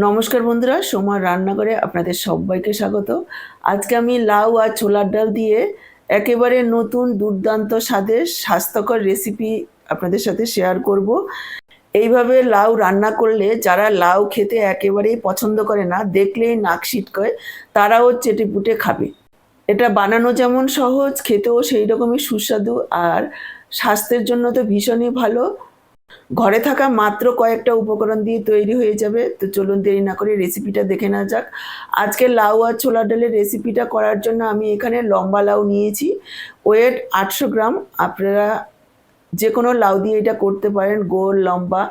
নমস্কার বন্ধুরা, সোমার রান্নাঘরে আপনাদের সবাইকে স্বাগত। আজকে আমি লাউ আর ছোলার ডাল দিয়ে একেবারে নতুন দুর্দান্ত স্বাদের স্বাস্থ্যকর রেসিপি আপনাদের সাথে শেয়ার করব। এইভাবে লাউ রান্না করলে যারা লাউ খেতে একেবারেই পছন্দ করে না, দেখলেই নাক সিটকায়, তারাও চেটেপুটে খাবে। এটা বানানো যেমন সহজ, খেতেও সেই রকমই সুস্বাদু, আর স্বাস্থ্যের জন্য তো ভীষণই ভালো। ঘরে থাকা মাত্র কয়েকটা উপকরণ দিয়ে তৈরি হয়ে যাবে। তো চলুন দেরি না করে রেসিপিটা দেখে নেওয়া যাক। আজকে লাউ আর ছোলার ডালের রেসিপিটা করার জন্য আমি এখানে লম্বা লাউ নিয়েছি, ওয়েট 800 গ্রাম। আপনারা যে কোনো লাউ দিয়ে এটা করতে পারেন, গোল লম্বা।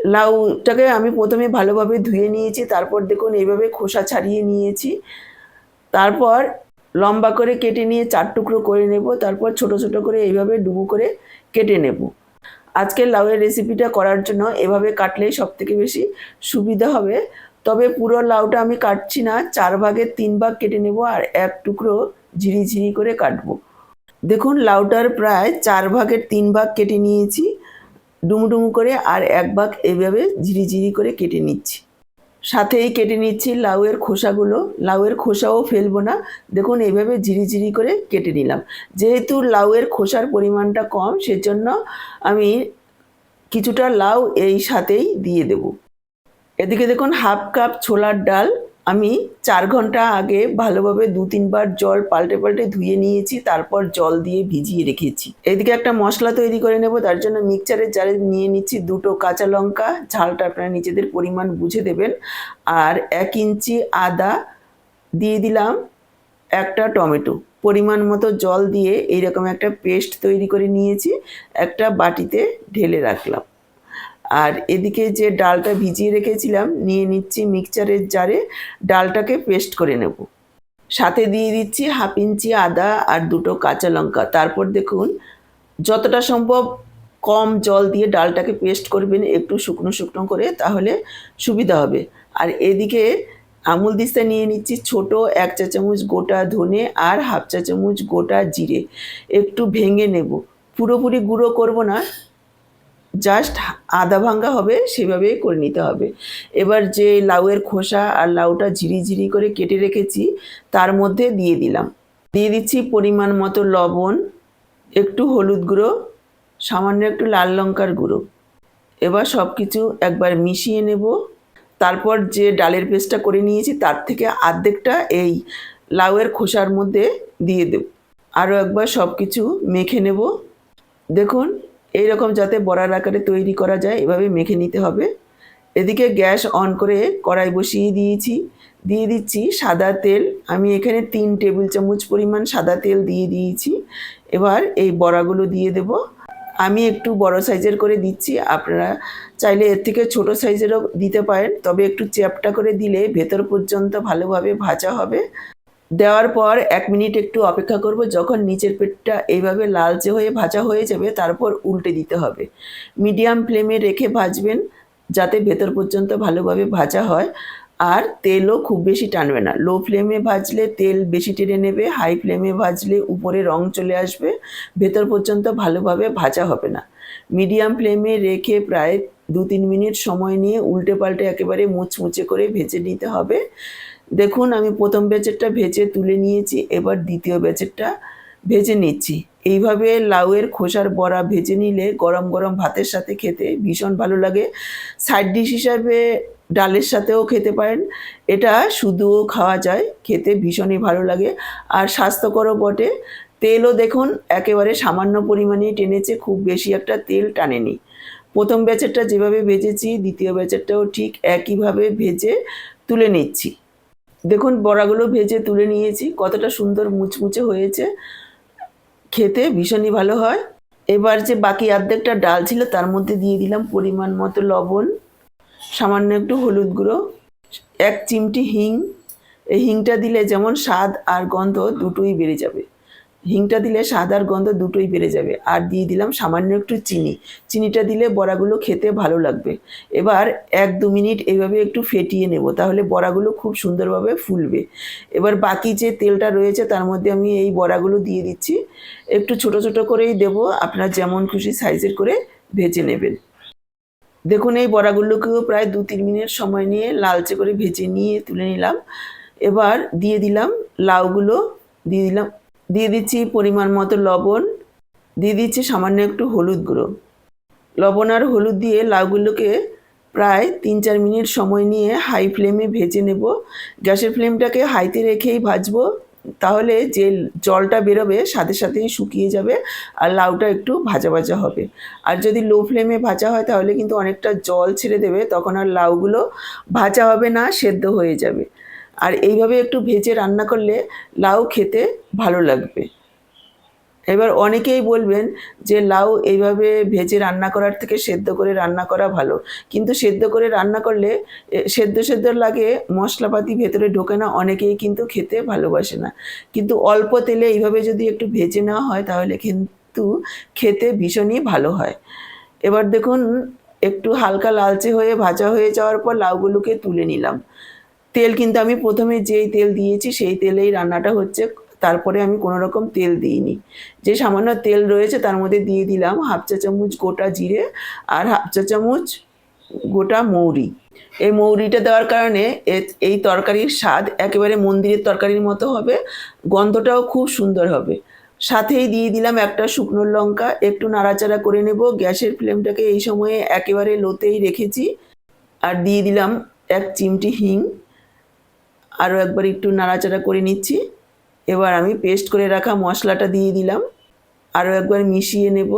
লাউটাকে আমি প্রথমে ভালোভাবে ধুয়ে নিয়েছি, তারপর দেখুন এইভাবে খোসা ছাড়িয়ে নিয়েছি। তারপর লম্বা করে কেটে নিয়ে 4 টুকরো করে নেব, তারপর ছোট ছোট করে এইভাবে ডুবো করে কেটে নেব। আজকের লাউয়ের রেসিপিটা করার জন্য এভাবে কাটলেই সবথেকে বেশি সুবিধা হবে। তবে পুরো লাউটা আমি কাটছি না, 4 ভাগের 3 ভাগ কেটে নেব আর 1 টুকরো ঝিরিঝিরি করে কাটবো। দেখুন লাউটার প্রায় 4 ভাগের 3 ভাগ কেটে নিয়েছি ডুমুডুমু করে, আর 1 ভাগ এইভাবে ঝিরিঝিরি করে কেটে নিচ্ছি। সাথেই কেটে নিচ্ছি লাউয়ের খোসাগুলো। লাউয়ের খোসাও ফেলবো না, দেখুন এইভাবে ঝিরিঝিরি করে কেটে নিলাম। যেহেতু লাউয়ের খোসার পরিমাণটা কম, সেজন্য আমি কিছুটা লাউ এই সাথেই দিয়ে দেব। এদিকে দেখুন হাফ কাপ ছোলার ডাল আমি 4 ঘন্টা আগে ভালোভাবে 2-3 বার জল পাল্টে পাল্টে ধুয়ে নিয়েছি, তারপর জল দিয়ে ভিজিয়ে রেখেছি। এদিকে একটা মশলা তৈরি করে নেব, তার জন্য মিক্সচারের জারে নিয়ে নিচ্ছি 2টো কাঁচা লঙ্কা, ঝালটা আপনারা নিজেদের পরিমাণ বুঝে দেবেন, আর 1 ইঞ্চি আদা, দিয়ে দিলাম একটা টমেটো। পরিমাণ মতো জল দিয়ে এইরকম একটা পেস্ট তৈরি করে নিয়েছি, একটা বাটিতে ঢেলে রাখলাম। আর এদিকে যে ডালটা ভিজিয়ে রেখেছিলাম নিয়ে নিচ্ছি মিক্সচারের জারে, ডালটাকে পেস্ট করে নেব। সাথে দিয়ে দিচ্ছি হাফ ইঞ্চি আদা আর 2টো কাঁচা লঙ্কা। তারপর দেখুন যতটা সম্ভব কম জল দিয়ে ডালটাকে পেস্ট করবেন, একটু শুকনো শুকনো করে, তাহলে সুবিধা হবে। আর এদিকে আমুল দিস্তা নিয়ে নিচ্ছি ছোট 1 চা চামচ গোটা ধনে আর হাফ চা চামচ গোটা জিরে, একটু ভেঙে নেব। পুরোপুরি গুঁড়ো করব না, জাস্ট আধা ভাঙ্গা হবে সেভাবেই করে নিতে হবে। এবার যে লাউয়ের খোসা আর লাউটা ঝিরিঝিরি করে কেটে রেখেছি তার মধ্যে দিয়ে দিলাম। দিয়ে দিচ্ছি পরিমাণ মতো লবণ, একটু হলুদ গুঁড়ো, সামান্য একটু লাল লঙ্কার গুঁড়ো। এবার সব কিছু একবার মিশিয়ে নেব। তারপর যে ডালের পেস্টটা করে নিয়েছি তার থেকে অর্ধেকটা এই লাউয়ের খোসার মধ্যে দিয়ে দেব। আরও একবার সব কিছু মেখে নেব। দেখুন এইরকম যাতে বড়ার আকারে তৈরি করা যায়, এভাবে মেখে নিতে হবে। এদিকে গ্যাস অন করে কড়াই বসিয়ে দিয়েছি, দিয়ে দিচ্ছি সাদা তেল। আমি এখানে 3 টেবিল চামচ পরিমাণ সাদা তেল দিয়ে দিয়েছি। এবার এই বড়াগুলো দিয়ে দেব। আমি একটু বড় সাইজের করে দিচ্ছি, আপনারা চাইলে এর থেকে ছোট সাইজেরও দিতে পারেন, তবে একটু চ্যাপটা করে দিলে ভেতর পর্যন্ত ভালোভাবে ভাজা হবে। দেওয়ার পর 1 মিনিট একটু অপেক্ষা করব। যখন নিচের পেটটা এইভাবে লালচে হয়ে ভাজা হয়ে যাবে, তারপর উল্টে দিতে হবে। মিডিয়াম ফ্লেমে রেখে ভাজবেন যাতে ভেতর পর্যন্ত ভালোভাবে ভাজা হয়, আর তেলও খুব বেশি টানবে না। লো ফ্লেমে ভাজলে তেল বেশি টেনে নেবে, হাই ফ্লেমে ভাজলে উপরে রং চলে আসবে, ভেতর পর্যন্ত ভালোভাবে ভাজা হবে না। মিডিয়াম ফ্লেমে রেখে প্রায় 2-3 মিনিট সময় নিয়ে উল্টে পাল্টে একেবারে মুচমুচে করে ভেজে নিতে হবে। দেখুন আমি প্রথম ব্যাচেরটা ভেজে তুলে নিয়েছি, এবার দ্বিতীয় ব্যাচেরটা ভেজে নিচ্ছি। এইভাবে লাউয়ের খোসার বড়া ভেজে নিলে গরম গরম ভাতের সাথে খেতে ভীষণ ভালো লাগে। সাইড ডিশ হিসাবে ডালের সাথেও খেতে পারেন, এটা শুধুও খাওয়া যায়, খেতে ভীষণই ভালো লাগে আর স্বাস্থ্যকরও বটে। তেলও দেখুন একেবারে সামান্য পরিমাণেই টেনেছে, খুব বেশি একটা তেল টানেনি। প্রথম ব্যাচেরটা যেভাবে ভেজেছি দ্বিতীয় ব্যাচেরটাও ঠিক একইভাবে ভেজে তুলে নিচ্ছি। দেখুন বড়াগুলো ভেজে তুলে নিয়েছি, কতটা সুন্দর মুচমুচে হয়েছে, খেতে ভীষণই ভালো হয়। এবার যে বাকি অর্ধেকটা ডাল ছিল তার মধ্যে দিয়ে দিলাম পরিমাণ মতো লবণ, সামান্য একটু হলুদ গুঁড়ো, 1 চিমটি হিং। এই হিংটা দিলে যেমন স্বাদ আর গন্ধ দুটোই বেড়ে যাবে। হিংটা দিলে স্বাদ আর গন্ধ দুটোই বেড়ে যাবে। আর দিয়ে দিলাম সামান্য একটু চিনি। চিনিটা দিলে বড়াগুলো খেতে ভালো লাগবে। এবার 1-2 মিনিট এইভাবে একটু ফেটিয়ে নেব, তাহলে বড়াগুলো খুব সুন্দরভাবে ফুলবে। এবার বাকি যে তেলটা রয়েছে তার মধ্যে আমি এই বড়াগুলো দিয়ে দিচ্ছি। একটু ছোট ছোট করেই দেব, আপনারা যেমন খুশি সাইজের করে ভেজে নেবেন। দেখুন এই বড়াগুলোকেও প্রায় 2-3 মিনিট সময় নিয়ে লালচে করে ভেজে নিয়ে তুলে নিলাম। এবার দিয়ে দিলাম লাউগুলো, দিয়ে দিচ্ছি পরিমাণ মতো লবণ, দিয়ে দিচ্ছি সামান্য একটু হলুদ গুঁড়ো। লবণ আর হলুদ দিয়ে লাউগুলোকে প্রায় 3-4 মিনিট সময় নিয়ে হাই ফ্লেমে ভেজে নেব। গ্যাসের ফ্লেমটাকে হাইতে রেখেই ভাজবো, তাহলে যে জলটা বেরোবে সাথে সাথেই শুকিয়ে যাবে আর লাউটা একটু ভাজা ভাজা হবে। আর যদি লো ফ্লেমে ভাজা হয় তাহলে কিন্তু অনেকটা জল ছেড়ে দেবে, তখন আর লাউগুলো ভাজা হবে না, সেদ্ধ হয়ে যাবে। আর এইভাবে একটু ভেজে রান্না করলে লাউ খেতে ভালো লাগবে। এবার অনেকেই বলবেন যে লাউ এইভাবে ভেজে রান্না করার থেকে সেদ্ধ করে রান্না করা ভালো, কিন্তু সেদ্ধ করে রান্না করলে সেদ্ধ সেদ্ধ লাগে, মশলাপাতি ভেতরে ঢোকে না, অনেকেই কিন্তু খেতে ভালোবাসে না। কিন্তু অল্প তেলে এইভাবে যদি একটু ভেজে নেওয়া হয় তাহলে কিন্তু খেতে ভীষণই ভালো হয়। এবার দেখুন একটু হালকা লালচে হয়ে ভাজা হয়ে যাওয়ার পর লাউগুলোকে তুলে নিলাম। তেল কিন্তু আমি প্রথমে যেই তেল দিয়েছি সেই তেলেই রান্নাটা হচ্ছে, তারপরে আমি কোনো রকম তেল দিইনি। যে সামান্য তেল রয়েছে তার মধ্যে দিয়ে দিলাম 1/2 চা চামচ গোটা জিরে আর 1/2 চা চামচ গোটা মৌরি। এই মৌরিটা দেওয়ার কারণে এই তরকারির স্বাদ একেবারে মন্দিরের তরকারির মতো হবে, গন্ধটাও খুব সুন্দর হবে। সাথেই দিয়ে দিলাম একটা শুকনো লঙ্কা, একটু নাড়াচাড়া করে নেব। গ্যাসের ফ্লেমটাকে এই সময়ে একেবারে লোতেই রেখেছি। আর দিয়ে দিলাম 1 চিমটি হিং। আরও একবার একটু নাড়াচাড়া করে নিচ্ছি। এবার আমি পেস্ট করে রাখা মশলাটা দিয়ে দিলাম, আরও একবার মিশিয়ে নেব।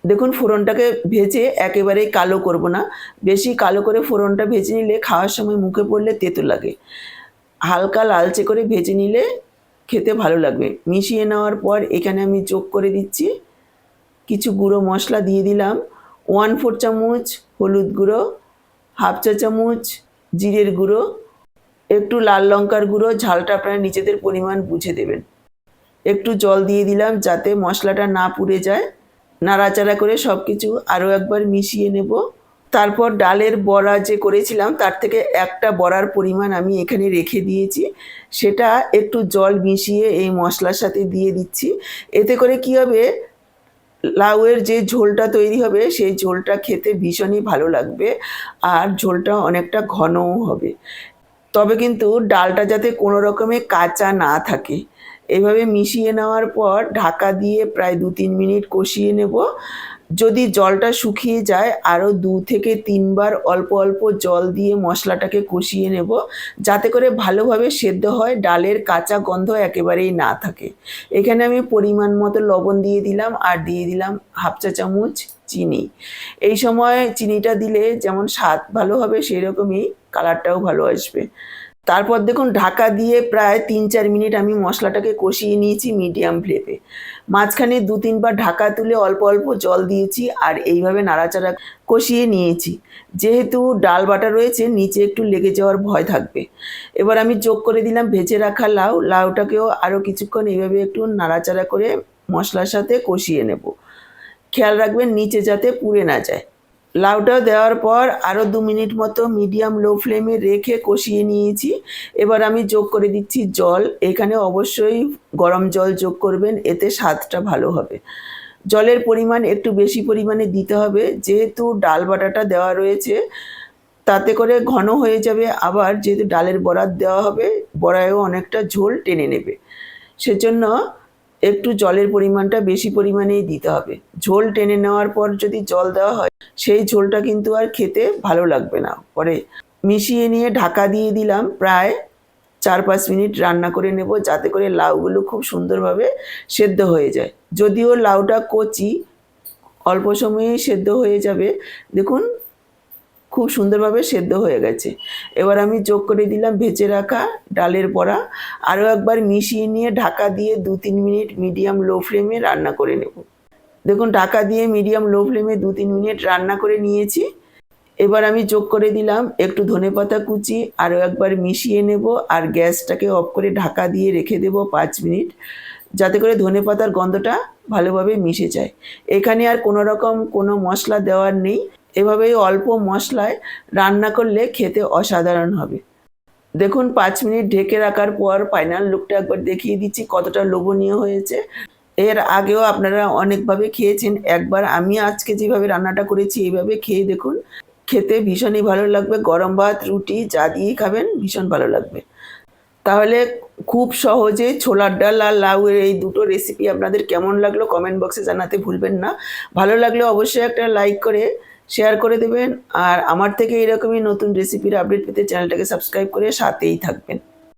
দেখুন ফোড়নটাকে ভেজে একেবারেই কালো করব না, বেশি কালো করে ফোড়নটা ভেজে নিলে খাওয়ার সময় মুখে পড়লে তেতো লাগে। হালকা লালচে করে ভেজে নিলে খেতে ভালো লাগবে। মিশিয়ে নেওয়ার পর এখানে আমি যোগ করে দিচ্ছি কিছু গুঁড়ো মশলা। দিয়ে দিলাম 1/4 চামচ হলুদ গুঁড়ো, 1/2 চা চামচ জিরের গুঁড়ো, একটু লাল লঙ্কার গুঁড়ো, ঝালটা আপনারা নিজেদের পরিমাণ বুঝে দেবেন। একটু জল দিয়ে দিলাম যাতে মশলাটা না পুড়ে যায়। নাড়াচাড়া করে সব কিছু আরও একবার মিশিয়ে নেব। তারপর ডালের বড়া যে করেছিলাম তার থেকে একটা বড়ার পরিমাণ আমি এখানে রেখে দিয়েছি, সেটা একটু জল মিশিয়ে এই মশলার সাথে দিয়ে দিচ্ছি। এতে করে কী হবে, লাউয়ের যে ঝোলটা তৈরি হবে সেই ঝোলটা খেতে ভীষণই ভালো লাগবে আর ঝোলটা অনেকটা ঘনও হবে। তবে কিন্তু ডালটা যাতে কোনো রকমে কাঁচা না থাকে। এভাবে মিশিয়ে নেওয়ার পর ঢাকা দিয়ে প্রায় 2-3 মিনিট কষিয়ে নেব। যদি জলটা শুকিয়ে যায় আরও 2 থেকে 3 বার অল্প অল্প জল দিয়ে মশলাটাকে কষিয়ে নেব, যাতে করে ভালোভাবে সেদ্ধ হয়, ডালের কাঁচা গন্ধ একেবারেই না থাকে। এখানে আমি পরিমাণ মতো লবণ দিয়ে দিলাম আর দিয়ে দিলাম 1/2 চা চামচ চিনি। এই সময় চিনিটা দিলে যেমন স্বাদ ভালো হবে সেই রকমই কালারটাও ভালো আসবে। তারপর দেখুন ঢাকা দিয়ে প্রায় 3-4 মিনিট আমি মশলাটাকে কষিয়ে নিয়েছি মিডিয়াম ফ্লেমে। মাঝখানে 2-3 বার ঢাকা তুলে অল্প অল্প জল দিয়েছি আর এইভাবে নাড়াচাড়া কষিয়ে নিয়েছি। যেহেতু ডাল বাটা রয়েছে নিচে একটু লেগে যাওয়ার ভয় থাকবে। এবার আমি যোগ করে দিলাম ভেজে রাখা লাউ। লাউটাকেও আরও কিছুক্ষণ এইভাবে একটু নাড়াচাড়া করে মশলার সাথে কষিয়ে নেব। খেয়াল রাখবেন নিচে যাতে পুড়ে না যায়। লাউটা দেওয়ার পর আরও 2 মিনিট মতো মিডিয়াম লো ফ্লেমে রেখে কষিয়ে নিয়েছি। এবার আমি যোগ করে দিচ্ছি জল। এখানে অবশ্যই গরম জল যোগ করবেন, এতে স্বাদটা ভালো হবে। জলের পরিমাণ একটু বেশি পরিমাণে দিতে হবে, যেহেতু ডাল বাটাটা দেওয়া রয়েছে তাতে করে ঘন হয়ে যাবে, আবার যেহেতু ডালের বড়া দেওয়া হবে বড়ায়ও অনেকটা ঝোল টেনে নেবে, সেজন্য একটু জলের পরিমাণটা বেশি পরিমাণেই দিতে হবে। ঝোল টেনে নেওয়ার পর যদি জল দেওয়া হয় সেই ঝোলটা কিন্তু আর খেতে ভালো লাগবে না। পরে মিশিয়ে নিয়ে ঢাকা দিয়ে দিলাম, প্রায় 4-5 মিনিট রান্না করে নেব, যাতে করে লাউগুলো খুব সুন্দরভাবে সেদ্ধ হয়ে যায়। যদিও লাউটা কচি, অল্প সময়েই সেদ্ধ হয়ে যাবে। দেখুন খুব সুন্দরভাবে সেদ্ধ হয়ে গেছে। এবার আমি যোগ করে দিলাম ভেজে রাখা ডালের বড়া। আরও একবার মিশিয়ে নিয়ে ঢাকা দিয়ে 2-3 মিনিট মিডিয়াম লো ফ্লেমে রান্না করে নেব। দেখুন ঢাকা দিয়ে মিডিয়াম লো ফ্লেমে 2-3 মিনিট রান্না করে নিয়েছি। এবার আমি যোগ করে দিলাম একটু ধনেপাতা কুচি, আরও একবার মিশিয়ে নেব আর গ্যাসটাকে অফ করে ঢাকা দিয়ে রেখে দেব 5 মিনিট, যাতে করে ধনেপাতার গন্ধটা ভালোভাবে মিশে যায়। এখানে আর কোনো রকম কোনো মশলা দেওয়ার নেই। এভাবেই অল্প মশলায় রান্না করলে খেতে অসাধারণ হবে। দেখুন 5 মিনিট ঢেকে রাখার পর ফাইনাল লুকটা একবার দেখিয়ে দিচ্ছি কতটা লোভনীয় হয়েছে। এর আগেও আপনারা অনেকভাবে খেয়েছেন, একবার আমি আজকে যেভাবে রান্নাটা করেছি এইভাবে খেয়ে দেখুন, খেতে ভীষণই ভালো লাগবে। গরম ভাত, রুটি যা দিয়েই খাবেন ভীষণ ভালো লাগবে। তাহলে খুব সহজে ছোলার ডাল আর লাউয়ের এই দুটো রেসিপি আপনাদের কেমন লাগলো কমেন্ট বক্সে জানাতে ভুলবেন না। ভালো লাগলে অবশ্যই একটা লাইক করে শেয়ার করে দেবেন, আর আমার থেকে এরকমই নতুন রেসিপির আপডেট পেতে চ্যানেলটাকে সাবস্ক্রাইব করে সাথেই থাকবেন।